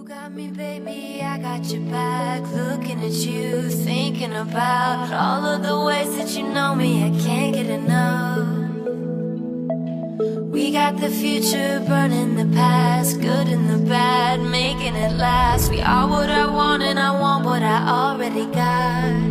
got me, baby, I got your back. Looking at you, thinking about all of the ways that you know me. I can't get enough. We got the future, burning the past, good and the bad, making it last. We are what I want and I want what I already got.